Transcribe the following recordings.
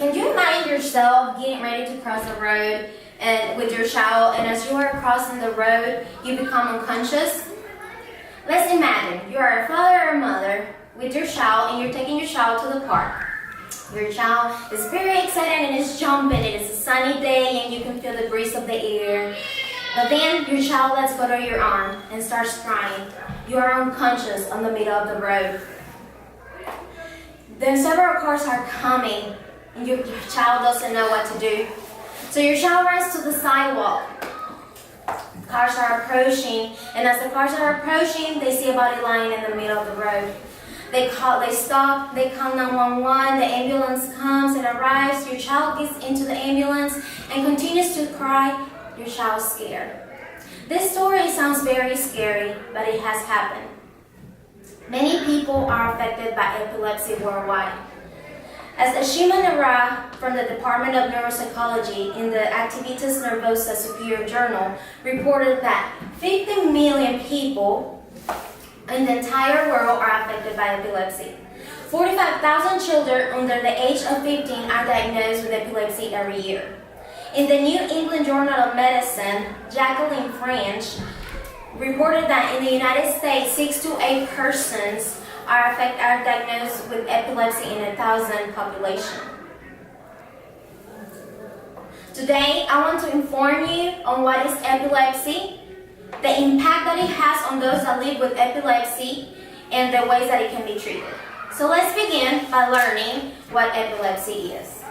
Can you imagine yourself getting ready to cross the road and with your child, and as you are crossing the road, you become unconscious? Let's imagine you are a father or mother with your child and you're taking your child to the park. Your child is very excited and is jumping. It is a sunny day and you can feel the breeze of the air. But then your child lets go of your arm and starts crying. You are unconscious on the middle of the road. Then several cars are coming and your child doesn't know what to do. So your child runs to the sidewalk. Cars are approaching, and as the cars are approaching, they see a body lying in the middle of the road. They stop, they call 911, the ambulance comes and arrives, your child gets into the ambulance and continues to cry, your child's scared. This story sounds very scary, but it has happened. Many people are affected by epilepsy worldwide. As Ashima Nara from the Department of Neuropsychology in the Activitas Nervosa Superior Journal reported that 50 million people in the entire world are affected by epilepsy. 45,000 children under the age of 15 are diagnosed with epilepsy every year. In the New England Journal of Medicine, Jacqueline French reported that in the United States, 6 to 8 persons are diagnosed with epilepsy in 1,000 population. Today, I want to inform you on what is epilepsy, the impact that it has on those that live with epilepsy, and the ways that it can be treated. So let's begin by learning what epilepsy is.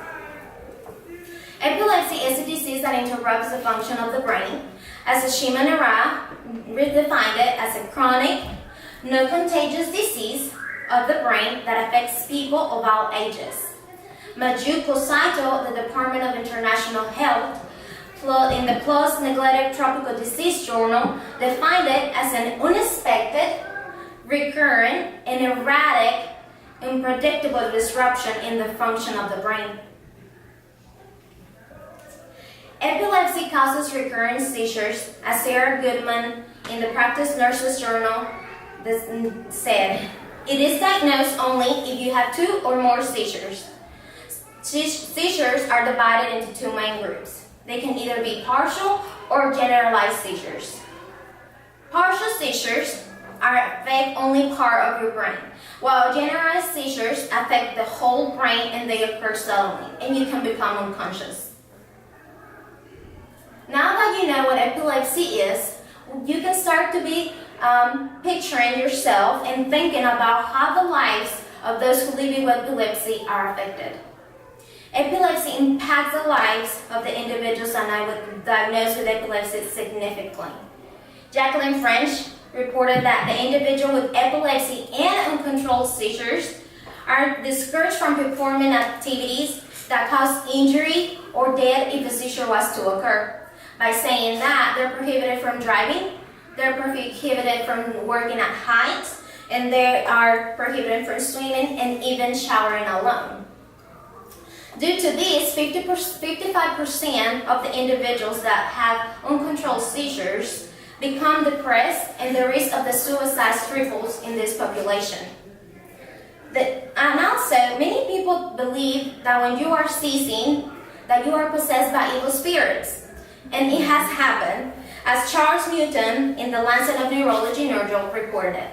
Epilepsy is a disease that interrupts the function of the brain, as Ashima Nara redefined it as a chronic, non-contagious disease of the brain that affects people of all ages. Majuko Saito, the Department of International Health, in the PLOS Neglected Tropical Disease Journal, defined it as an unexpected, recurrent, and erratic, unpredictable disruption in the function of the brain. Epilepsy causes recurrent seizures, as Sarah Goodman in the Practice Nurses Journal said. It is diagnosed only if you have 2 or more seizures. Seizures are divided into 2 main groups. They can either be partial or generalized seizures. Partial seizures affect only part of your brain, while generalized seizures affect the whole brain and they occur suddenly, and you can become unconscious. Now that you know what epilepsy is, you can start to be picturing yourself and thinking about how the lives of those who live with epilepsy are affected. Epilepsy impacts the lives of the individuals diagnosed with epilepsy significantly. Jacqueline French reported that the individual with epilepsy and uncontrolled seizures are discouraged from performing activities that cause injury or death if a seizure was to occur. By saying that, they're prohibited from driving, they're prohibited from working at heights, and they are prohibited from swimming and even showering alone. Due to this, 55% of the individuals that have uncontrolled seizures become depressed, and the risk of the suicide triples in this population. And also, many people believe that when you are seizing, that you are possessed by evil spirits. And it has happened, as Charles Newton in the Lancet of Neurology journal reported.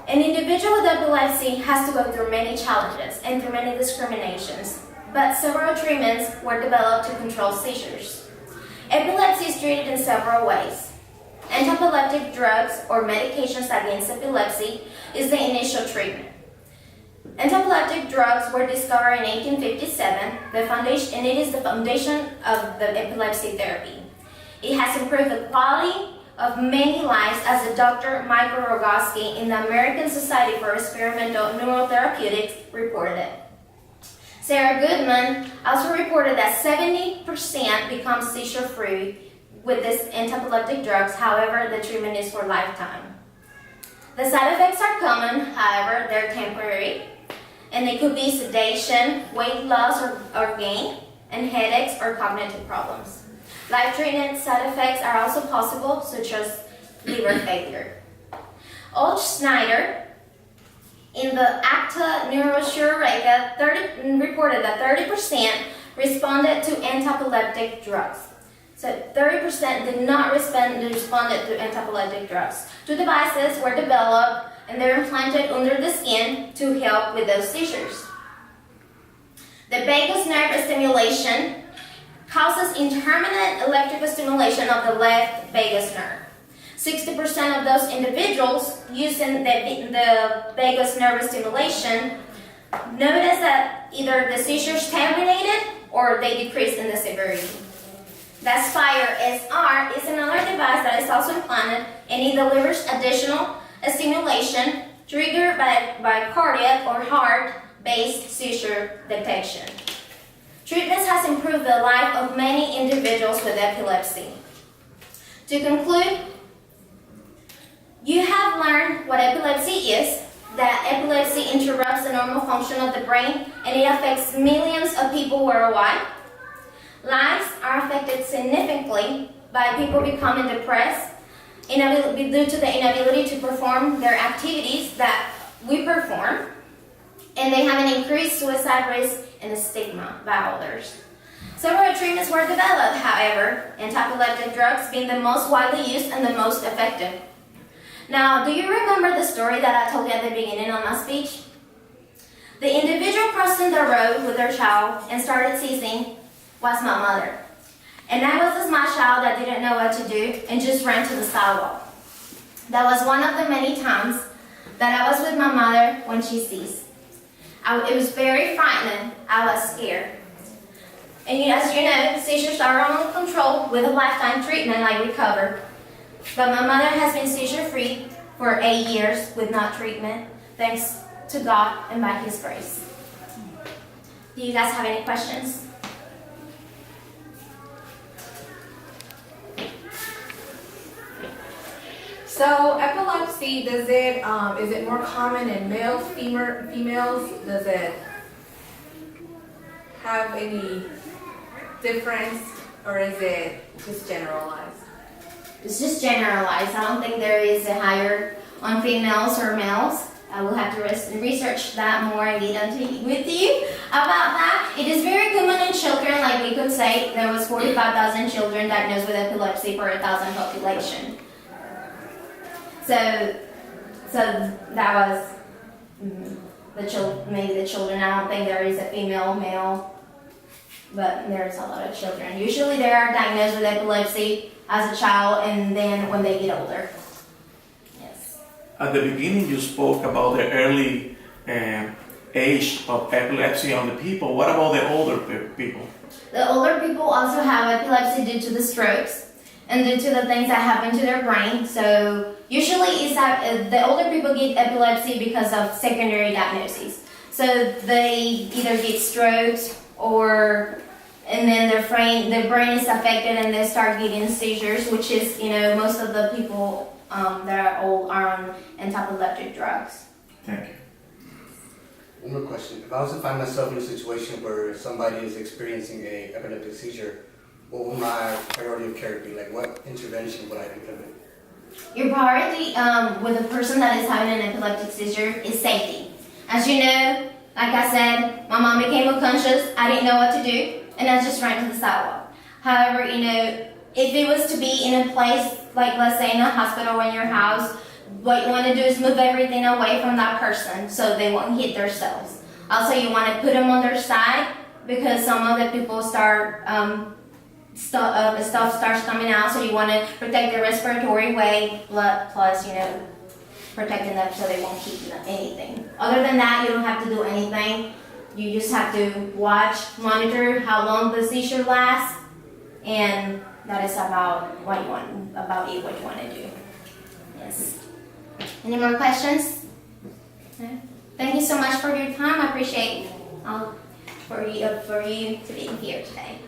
An individual with epilepsy has to go through many challenges and through many discriminations, but several treatments were developed to control seizures. Epilepsy is treated in several ways. Antiepileptic drugs or medications against epilepsy is the initial treatment. Antiepileptic drugs were discovered in 1857, and it is the foundation of the epilepsy therapy. It has improved the quality of many lives, as Dr. Michael Rogoski in the American Society for Experimental Neurotherapeutics reported it. Sarah Goodman also reported that 70% become seizure-free with these antiepileptic drugs. However, the treatment is for lifetime. The side effects are common, however, they're temporary, and they could be sedation, weight loss or gain, and headaches or cognitive problems. Life-threatening side effects are also possible, such as liver failure. Ulf Schneider In the ACTA neurosure reported that 30% responded to antiepileptic drugs. So 30% did not responded to antiepileptic drugs. Two devices were developed and they're implanted under the skin to help with those seizures. The vagus nerve stimulation causes intermittent electrical stimulation of the left vagus nerve. 60% of those individuals using the vagus nerve stimulation notice that either the seizures terminated or they decreased in the severity. The Aspire SR is another device that is also implanted and it delivers additional stimulation triggered by cardiac or heart-based seizure detection. Treatment has improved the life of many individuals with epilepsy. To conclude, you have learned what epilepsy is, that epilepsy interrupts the normal function of the brain and it affects millions of people worldwide. Lives are affected significantly by people becoming depressed due to the inability to perform their activities that we perform, and they have an increased suicide risk and a stigma by others. Several treatments were developed, however, antiepileptic drugs being the most widely used and the most effective. Now, do you remember the story that I told you at the beginning of my speech? The individual crossing the road with their child and started seizing was my mother. And I was my child that didn't know what to do and just ran to the sidewalk. That was one of the many times that I was with my mother when she seized. It was very frightening. I was scared. And as you know, seizures are under control with a lifetime treatment like Recover. But my mother has been seizure-free for 8 years with no treatment, thanks to God and by His grace. Do you guys have any questions? So epilepsy, is it more common in males, females? Does it have any difference, or is it just generalized? It's just generalized. I don't think there is a higher on females or males. I will have to research that more and get into with you about that. It is very common in children, like we could say there was 45,000 children diagnosed with epilepsy per 1,000 population. So that was maybe the children. I don't think there is a female, male, but there's a lot of children. Usually they are diagnosed with epilepsy as a child and then when they get older. Yes. At the beginning you spoke about the early age of epilepsy on the people. What about the older people? The older people also have epilepsy due to the strokes and due to the things that happen to their brain. So usually it's that the older people get epilepsy because of secondary diagnoses. So they either get strokes and then their brain is affected and they start getting seizures, which is, most of the people that are old are on antiepileptic drugs. Thank you. One more question. If I was to find myself in a situation where somebody is experiencing an epileptic seizure, what would my priority of care be? Like, what intervention would I implement? Your priority with a person that is having an epileptic seizure is safety. As you know, like I said, my mom became unconscious. I didn't know what to do, and I just ran to the sidewalk. However, if it was to be in a place, like let's say in a hospital or in your house, what you want to do is move everything away from that person so they won't hit themselves. Also, you want to put them on their side because some of the people stuff starts coming out, so you want to protect the respiratory way, plus, protecting them so they won't keep anything. Other than that, you don't have to do anything. You just have to monitor how long the seizure lasts, and that is about what you want to do. Yes. Any more questions? No? Thank you so much for your time. I appreciate for you to be here today.